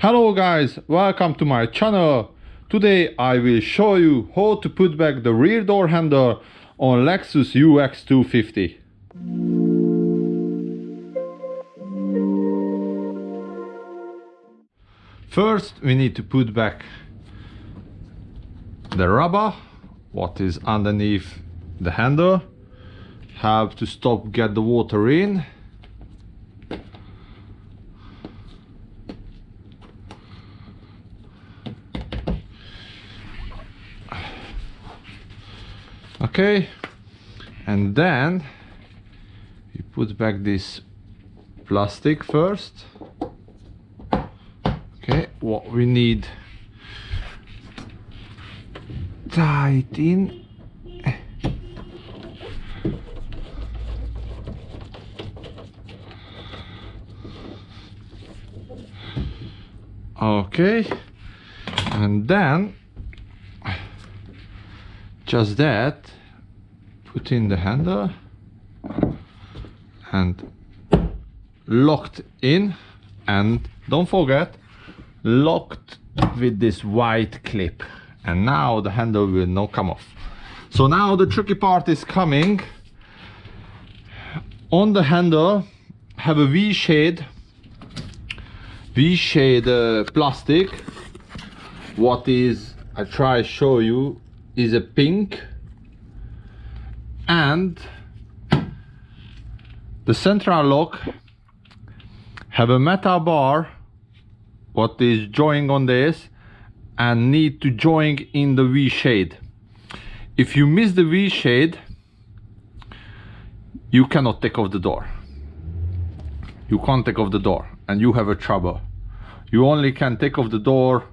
Hello guys, welcome to my channel. Today I will show you how to put back the rear door handle on Lexus UX 250. First we need to put back the rubber what is underneath the handle. Have to stop, get the water in. Okay, and then you put back this plastic first. Okay, what we need, tie it in. Okay, and then just that, put in the handle and locked in, and don't forget, locked with this white clip, and now the handle will not come off. So now the tricky part is coming. On the handle have a V-shade plastic. What is, I try to show you, is a pink, and the central lock have a metal bar what is joining on this and need to join in the V shade. If you miss the V shade, you cannot take off the door. You can't take off the door and you have a trouble. You only can take off the door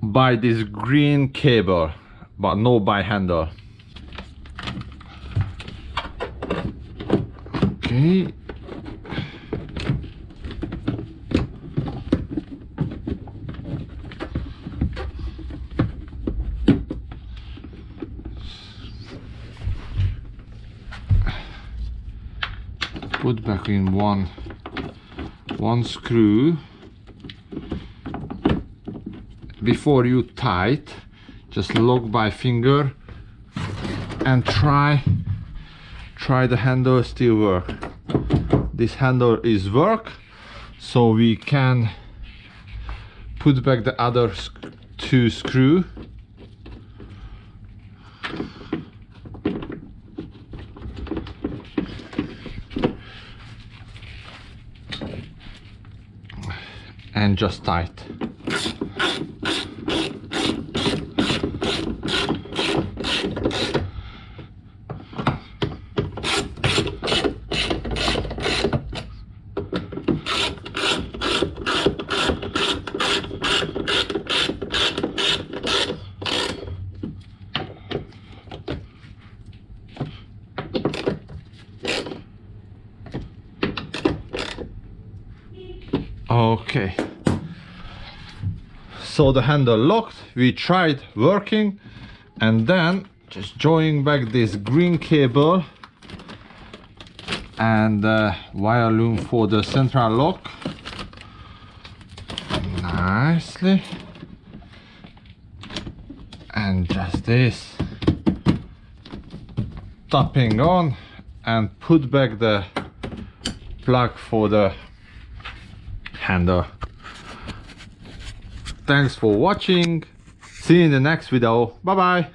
by this green cable, but no by handle. Okay. Put back in one screw. Before you tight, just lock by finger and try the handle still work. This handle is work, so we can put back the other two screw. And just tight. Okay, so the handle locked, we tried working, and then just join back this green cable and wire loom for the central lock nicely, and just this tapping on and put back the plug for the handle. Thanks for watching. See you in the next video. Bye bye.